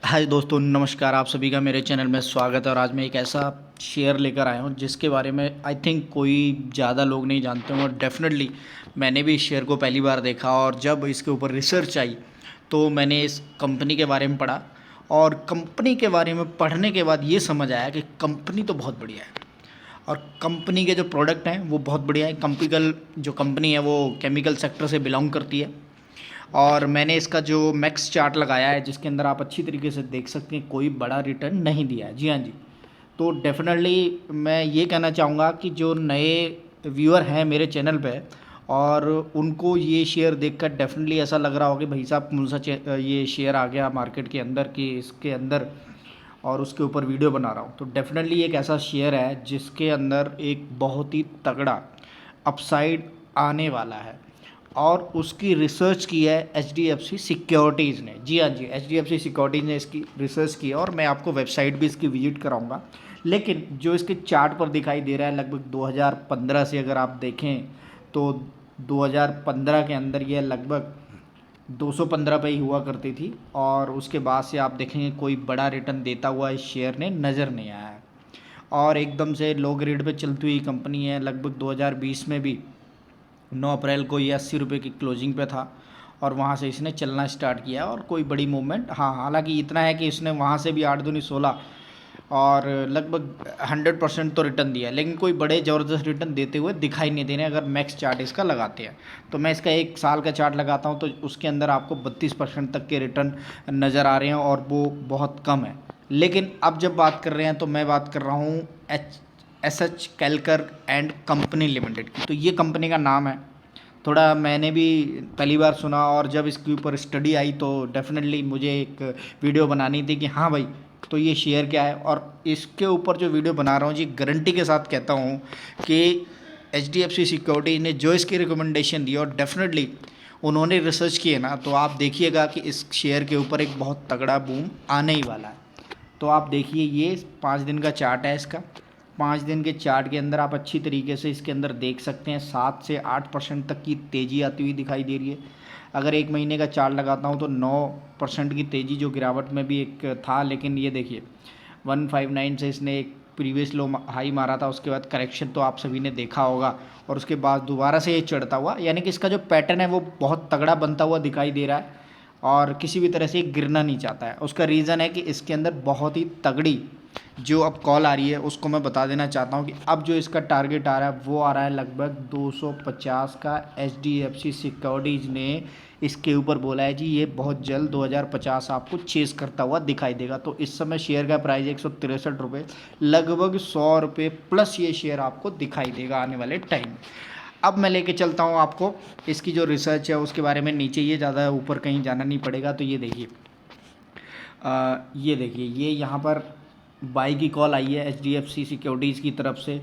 हाय दोस्तों, नमस्कार। आप सभी का मेरे चैनल में स्वागत है। और आज मैं एक ऐसा शेयर लेकर आया हूँ जिसके बारे में आई थिंक कोई ज़्यादा लोग नहीं जानते हों। और डेफिनेटली मैंने भी इस शेयर को पहली बार देखा और जब इसके ऊपर रिसर्च आई तो मैंने इस कंपनी के बारे में पढ़ा। और कंपनी के बारे में पढ़ने के बाद ये समझ आया कि कंपनी तो बहुत बढ़िया है और कंपनी के जो प्रोडक्ट हैं वो बहुत बढ़िया है। जो कंपनी है वो केमिकल सेक्टर से बिलोंग करती है। और मैंने इसका जो मैक्स चार्ट लगाया है जिसके अंदर आप अच्छी तरीके से देख सकते हैं कोई बड़ा रिटर्न नहीं दिया है। जी हाँ जी। तो डेफिनेटली मैं ये कहना चाहूँगा कि जो नए व्यूअर हैं मेरे चैनल पे और उनको ये शेयर देखकर डेफिनेटली ऐसा लग रहा होगा कि भाई साहब कौन सा ये शेयर आ गया मार्केट के अंदर कि इसके अंदर और उसके ऊपर वीडियो बना रहा हूँ। तो डेफिनेटली एक ऐसा शेयर है जिसके अंदर एक बहुत ही तगड़ा अपसाइड आने वाला है और उसकी रिसर्च की है एचडीएफसी सिक्योरिटीज़ ने। जी हाँ जी, एचडीएफसी सिक्योरिटीज़ ने इसकी रिसर्च की है और मैं आपको वेबसाइट भी इसकी विजिट कराऊंगा। लेकिन जो इसके चार्ट पर दिखाई दे रहा है लगभग 2015 से अगर आप देखें तो 2015 के अंदर यह लगभग 215 पे ही हुआ करती थी और उसके बाद से आप देखेंगे कोई बड़ा रिटर्न देता हुआ इस शेयर ने नज़र नहीं आया है। और एकदम से लो ग्रेड पे चलती हुई कंपनी है। लगभग 2020 में भी 9 अप्रैल को ये 80 रुपये की क्लोजिंग पे था और वहाँ से इसने चलना स्टार्ट किया और कोई बड़ी मूवमेंट, हाँ हालांकि इतना है कि इसने वहाँ से भी 8 दूनी 16 और लगभग 100% तो रिटर्न दिया, लेकिन कोई बड़े ज़बरदस्त रिटर्न देते हुए दिखाई नहीं दे रहे अगर मैक्स चार्ट इसका लगाते हैं। तो मैं इसका 1 साल का चार्ट लगाता हूँ तो उसके अंदर आपको 32% तक के रिटर्न नज़र आ रहे हैं और वो बहुत कम है। लेकिन अब जब बात कर रहे हैं तो मैं बात कर रहा हूँ SH Kelkar and company limited की। तो ये कंपनी का नाम है, थोड़ा मैंने भी पहली बार सुना और जब इसके ऊपर स्टडी आई तो डेफिनेटली मुझे एक वीडियो बनानी थी कि हाँ भाई तो ये शेयर क्या है। और इसके ऊपर जो वीडियो बना रहा हूँ जी गारंटी के साथ कहता हूँ कि एचडीएफसी सिक्योरिटी ने जो इसकी रिकमेंडेशन दी और डेफिनेटली उन्होंने रिसर्च किए ना, तो आप देखिएगा कि इस शेयर के ऊपर एक बहुत तगड़ा बूम आने ही वाला है। तो आप देखिए ये 5 दिन का चार्ट है इसका। 5 दिन के चार्ट के अंदर आप अच्छी तरीके से इसके अंदर देख सकते हैं 7 से 8% तक की तेज़ी आती हुई दिखाई दे रही है। अगर 1 महीने का चार्ट लगाता हूँ तो 9% की तेज़ी जो गिरावट में भी एक था, लेकिन ये देखिए 159 से इसने एक प्रीवियस लो हाई मारा था, उसके बाद करेक्शन तो आप सभी ने देखा होगा और उसके बाद दोबारा से ये चढ़ता हुआ, यानी कि इसका जो पैटर्न है वो बहुत तगड़ा बनता हुआ दिखाई दे रहा है और किसी भी तरह से गिरना नहीं चाहता है। उसका रीज़न है कि इसके अंदर बहुत ही तगड़ी जो अब कॉल आ रही है उसको मैं बता देना चाहता हूँ कि अब जो इसका टारगेट आ रहा है वो आ रहा है लगभग 250 का। एचडीएफसी सिक्योरिटीज़ ने इसके ऊपर बोला है जी ये बहुत जल्द 2050 आपको चेस करता हुआ दिखाई देगा। तो इस समय शेयर का प्राइस 163 रुपये, लगभग 100 रुपये प्लस ये शेयर आपको दिखाई देगा आने वाले टाइम। अब मैं लेके चलता हूँ आपको इसकी जो रिसर्च है उसके बारे में। नीचे ये ज़्यादा ऊपर कहीं जाना नहीं पड़ेगा। तो ये देखिए ये यहाँ पर बाई की कॉल आई है एचडीएफसी सिक्योरिटीज़ की तरफ से।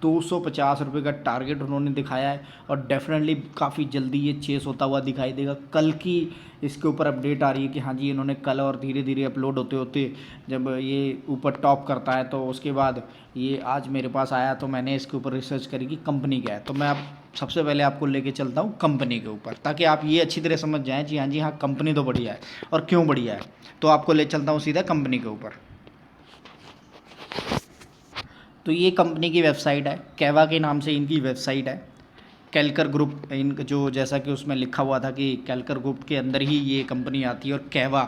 250 रुपये का टारगेट उन्होंने दिखाया है और डेफिनेटली काफ़ी जल्दी ये चेस होता हुआ दिखाई देगा। कल की इसके ऊपर अपडेट आ रही है कि हाँ जी इन्होंने कल, और धीरे धीरे अपलोड होते होते जब ये ऊपर टॉप करता है तो उसके बाद ये आज मेरे पास आया तो मैंने इसके ऊपर रिसर्च करी कि कंपनी क्या है। तो मैं अब सबसे पहले आपको लेके चलता हूँ कंपनी के ऊपर ताकि आप ये अच्छी तरह समझ जाएँ जी हाँ कंपनी तो बढ़िया है और क्यों बढ़िया है। तो आपको ले चलता हूँ सीधा कंपनी के ऊपर। तो ये कंपनी की वेबसाइट है, कैवा के नाम से इनकी वेबसाइट है। कैलकर ग्रुप इनका जो, जैसा कि उसमें लिखा हुआ था कि कैलकर ग्रुप के अंदर ही ये कंपनी आती है और कैवा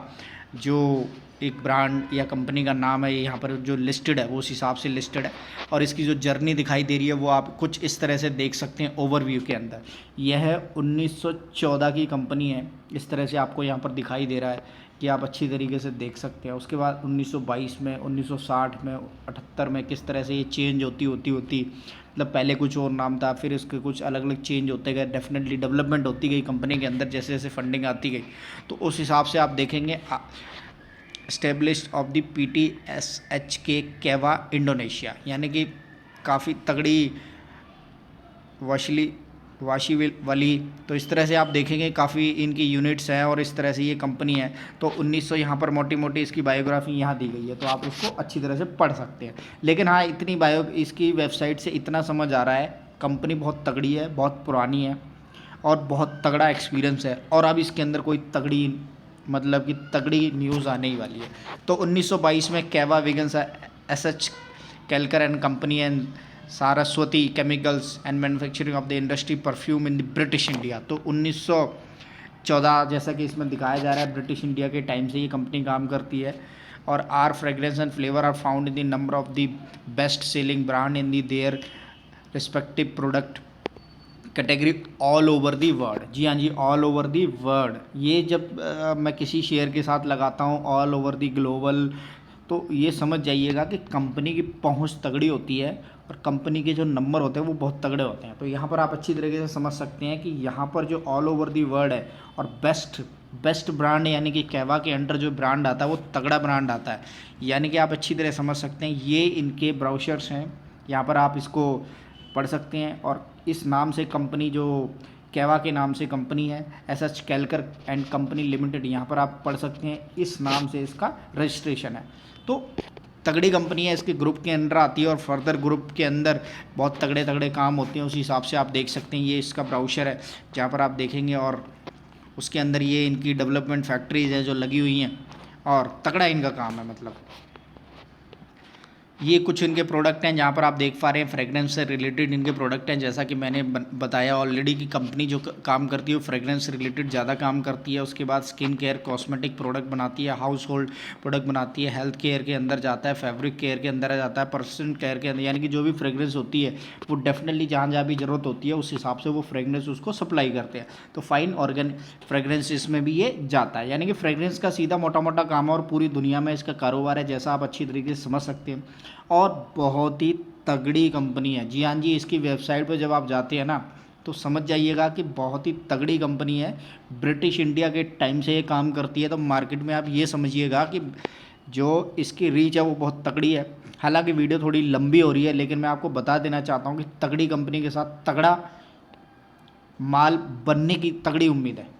जो एक ब्रांड या कंपनी का नाम है यहाँ पर जो लिस्टेड है वो उस हिसाब से लिस्टेड है। और इसकी जो जर्नी दिखाई दे रही है वो आप कुछ इस तरह से देख सकते हैं ओवरव्यू के अंदर। यह 1914 की कंपनी है, इस तरह से आपको यहाँ पर दिखाई दे रहा है कि आप अच्छी तरीके से देख सकते हैं। उसके बाद 1922 में, 1960 में, 78 में किस तरह से ये चेंज होती मतलब पहले कुछ और नाम था, फिर इसके कुछ अलग अलग चेंज होते गए। डेफिनेटली डेवलपमेंट होती गई कंपनी के अंदर जैसे जैसे फंडिंग आती गई। तो उस हिसाब से आप देखेंगे established of the PTSHK cava Indonesia, यानी कि काफ़ी तगड़ी वाशी वाली। तो इस तरह से आप देखेंगे काफ़ी इनकी यूनिट्स हैं और इस तरह से ये कंपनी है। तो 1900 यहाँ पर मोटी मोटी इसकी बायोग्राफी यहाँ दी गई है तो आप उसको अच्छी तरह से पढ़ सकते हैं। लेकिन हाँ इतनी इसकी वेबसाइट से इतना समझ आ रहा है कंपनी बहुत तगड़ी है, बहुत पुरानी है और बहुत तगड़ा एक्सपीरियंस है। और अब इसके अंदर कोई तगड़ी मतलब कि तगड़ी न्यूज़ आने ही वाली है। तो 1922 में कैवा विगन्स SH Kelkar and company and Saraswati chemicals and manufacturing of the industry perfume in the British India. तो 1914 जैसा कि इसमें दिखाया जा रहा है, ब्रिटिश इंडिया के टाइम से ये कंपनी काम करती है। और are fragrance and flavour are found in the number of the best selling brand in the their respective product category all over the world. जी हाँ जी, ऑल ओवर दी वर्ल्ड। ये जब मैं किसी शेयर के साथ लगाता हूँ ऑल ओवर दी ग्लोबल, तो ये समझ जाइएगा कि कंपनी की पहुँच तगड़ी होती है और कंपनी के जो नंबर होते हैं वो बहुत तगड़े होते हैं। तो यहाँ पर आप अच्छी तरीके से समझ सकते हैं कि यहाँ पर जो ऑल ओवर दी वर्ल्ड है और बेस्ट ब्रांड यानी कि कैवा के अंडर जो ब्रांड आता है वो तगड़ा ब्रांड आता है। यानी कि आप अच्छी तरह समझ सकते हैं, ये इनके ब्राउचर्स हैं, यहाँ पर आप इसको पढ़ सकते हैं। और इस नाम से कंपनी जो कैवा के नाम से कंपनी है SH Kelkar and company limited, यहाँ पर आप पढ़ सकते हैं इस नाम से इसका रजिस्ट्रेशन है। तो तगड़ी कंपनी है, इसके ग्रुप के अंदर आती है और फर्दर ग्रुप के अंदर बहुत तगड़े तगड़े काम होते हैं। उस हिसाब से आप देख सकते हैं, ये इसका ब्राउचर है जहाँ पर आप देखेंगे और उसके अंदर ये इनकी डेवलपमेंट फैक्ट्रीज है जो लगी हुई हैं और तगड़ा इनका काम है। मतलब ये कुछ इनके प्रोडक्ट हैं जहाँ पर आप देख पा रहे हैं फ्रेगरेंस से रिलेटेड इनके प्रोडक्ट हैं। जैसा कि मैंने बताया ऑलरेडी कि कंपनी जो काम करती है वो फ्रेगरेंस से रिलेटेड ज़्यादा काम करती है। उसके बाद स्किन केयर कॉस्मेटिक प्रोडक्ट बनाती है, हाउस होल्ड प्रोडक्ट बनाती है, हेल्थ केयर के अंदर जाता है, फैब्रिक केयर के अंदर जाता है, पर्सन केयर के अंदर, यानी कि जो भी फ्रेगरेंस होती है वो डेफिनेटली जहाँ जहाँ भी ज़रूरत होती है उस हिसाब से वो फ्रेगरेंस उसको सप्लाई करते हैं। तो फाइन ऑर्गेनिक फ्रेगरेंस इसमें भी ये जाता है, यानी कि फ्रेगरेंस का सीधा मोटा मोटा काम है और पूरी दुनिया में इसका कारोबार है, जैसा आप अच्छी तरीके से समझ सकते हैं। और बहुत ही तगड़ी कंपनी है। जी हाँ जी, इसकी वेबसाइट पर जब आप जाते हैं ना तो समझ जाइएगा कि बहुत ही तगड़ी कंपनी है, ब्रिटिश इंडिया के टाइम से ये काम करती है। तो मार्केट में आप ये समझिएगा कि जो इसकी रीच है वो बहुत तगड़ी है। हालांकि वीडियो थोड़ी लंबी हो रही है लेकिन मैं आपको बता देना चाहता हूँ कि तगड़ी कंपनी के साथ तगड़ा माल बनने की तगड़ी उम्मीद है।